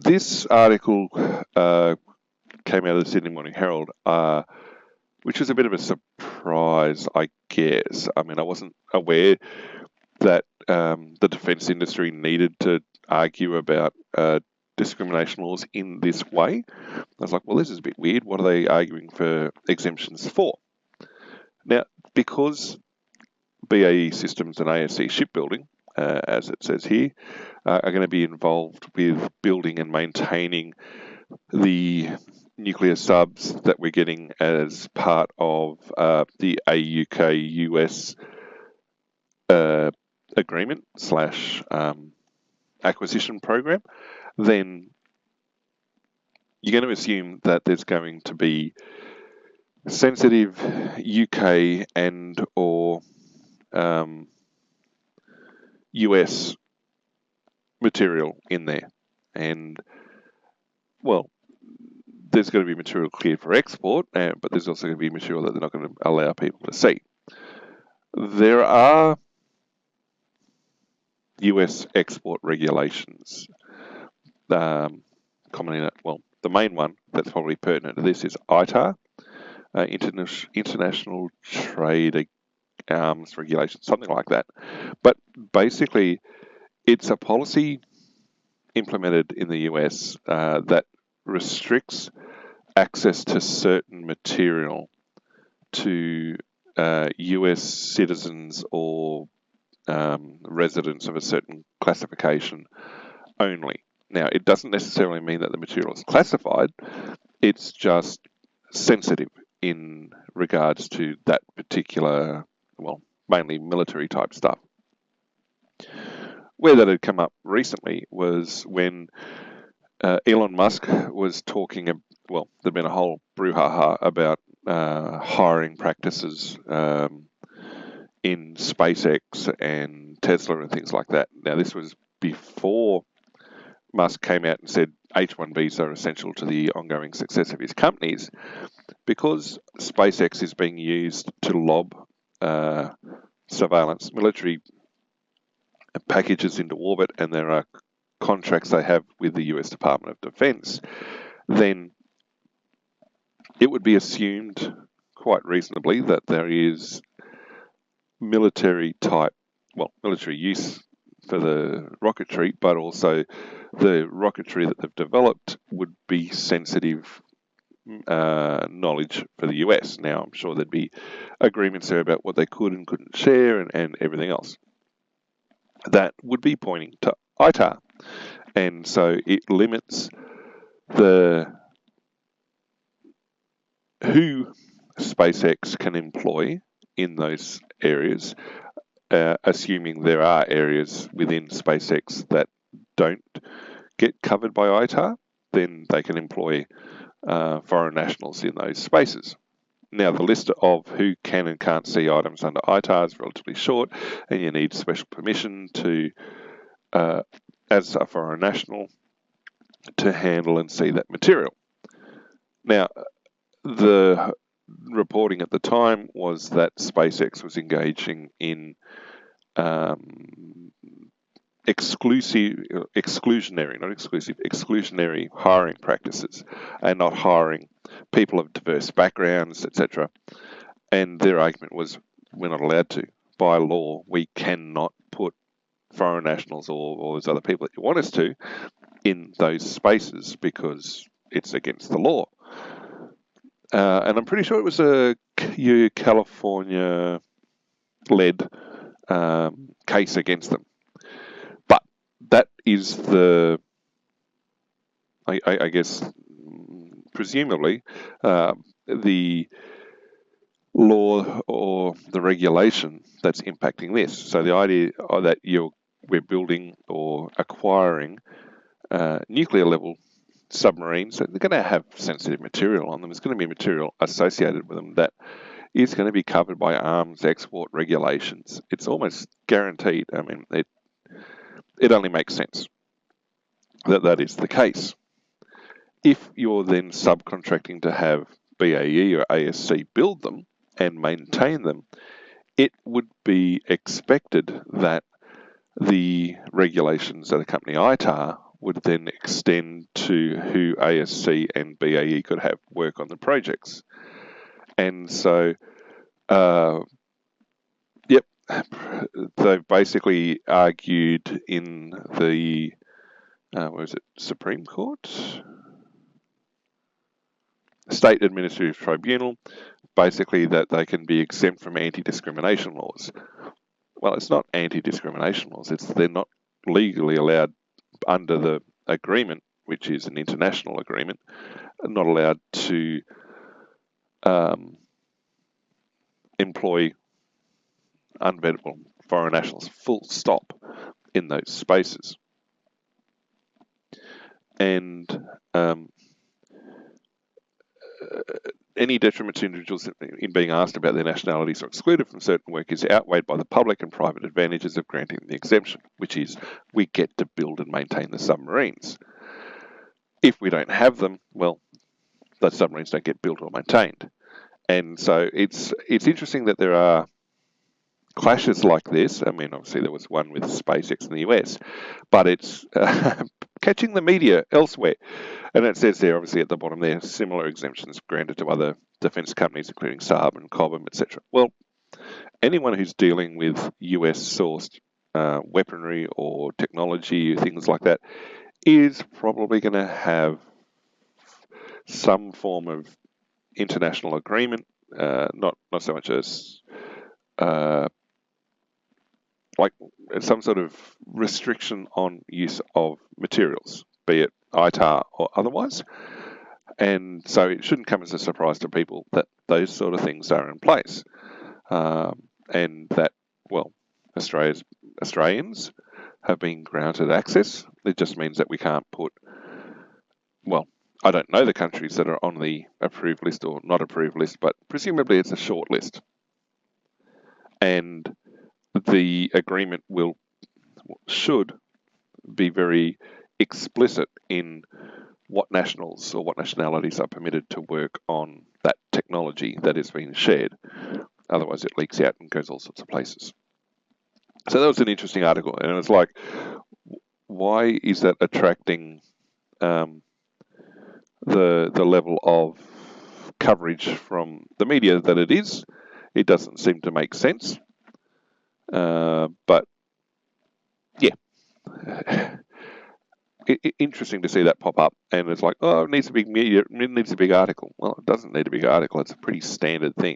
this article came out of the Sydney Morning Herald, which was a bit of a surprise, I guess. I mean, I wasn't aware that the defence industry needed to argue about discrimination laws in this way. I was like, well, this is a bit weird. What are they arguing for exemptions for? Now, because BAE Systems and ASC Shipbuilding, as it says here, are going to be involved with building and maintaining the nuclear subs that we're getting as part of the AUK-US agreement / acquisition program, then you're going to assume that there's going to be sensitive UK and or US material in there. And, well, there's going to be material cleared for export, but there's also going to be material that they're not going to allow people to see. There are US export regulations. Well, the main one that's probably pertinent to this is ITAR, International Trade Arms Regulation, something like that. But basically, it's a policy implemented in the US that restricts access to certain material to US citizens or residents of a certain classification only. Now, it doesn't necessarily mean that the material is classified, it's just sensitive in regards to that particular, well, mainly military type stuff. Where that had come up recently was when Elon Musk was talking, well, there'd been a whole brouhaha about hiring practices in SpaceX and Tesla and things like that. Now, this was before Musk came out and said H-1Bs are essential to the ongoing success of his companies, because SpaceX is being used to lob surveillance military packages into orbit, and there are contracts they have with the US Department of Defense, then it would be assumed quite reasonably that there is military use for the rocketry, but also the rocketry that they've developed would be sensitive knowledge for the US. Now, I'm sure there'd be agreements there about what they could and couldn't share and everything else. That would be pointing to ITAR. And so it limits who SpaceX can employ in those areas, assuming there are areas within SpaceX that don't get covered by ITAR, then they can employ foreign nationals in those spaces. Now, the list of who can and can't see items under ITAR is relatively short, and you need special permission to, as a foreign national, to handle and see that material. Now, the reporting at the time was that SpaceX was engaging in exclusionary hiring practices and not hiring people of diverse backgrounds, etc. And their argument was, we're not allowed to. By law, we cannot put foreign nationals or those other people that you want us to in those spaces because it's against the law. And I'm pretty sure it was a California-led case against them. But that is I guess, presumably, the law or the regulation that's impacting this. So the idea that we're building or acquiring nuclear-level submarines, they're going to have sensitive material on them. There's going to be material associated with them that is going to be covered by arms export regulations. It's almost guaranteed. I mean, it only makes sense that that is the case. If you're then subcontracting to have BAE or ASC build them and maintain them, it would be expected that the regulations that accompany ITAR would then extend to who ASC and BAE could have work on the projects. And so, yep, they've basically argued in the, Supreme Court? State Administrative Tribunal, basically that they can be exempt from anti-discrimination laws. Well, it's not anti-discrimination laws, they're not legally allowed under the agreement, which is an international agreement, not allowed to employ unvetted foreign nationals, full stop, in those spaces. And any detriment to individuals in being asked about their nationalities or excluded from certain work is outweighed by the public and private advantages of granting the exemption, which is we get to build and maintain the submarines. If we don't have them, well, the submarines don't get built or maintained. And so it's interesting that there are clashes like this. I mean, obviously there was one with SpaceX in the US, but it's catching the media elsewhere. And it says there, obviously at the bottom there, similar exemptions granted to other defence companies, including Saab and Cobham, etc. Well, anyone who's dealing with US-sourced weaponry or technology, things like that, is probably going to have some form of international agreement, not so much as like some sort of restriction on use of materials, be it ITAR or otherwise. And so it shouldn't come as a surprise to people that those sort of things are in place. And that, well, Australians have been granted access. It just means that we can't put, well, I don't know the countries that are on the approved list or not approved list, but presumably it's a short list. And the agreement should be very explicit in what nationals or what nationalities are permitted to work on that technology that is being shared. Otherwise, it leaks out and goes all sorts of places. So that was an interesting article, and it was like, why is that attracting the level of coverage from the media that it is? It doesn't seem to make sense. But yeah, interesting to see that pop up, and it's like, oh, it needs a big media, it needs a big article. Well, it doesn't need a big article. It's a pretty standard thing.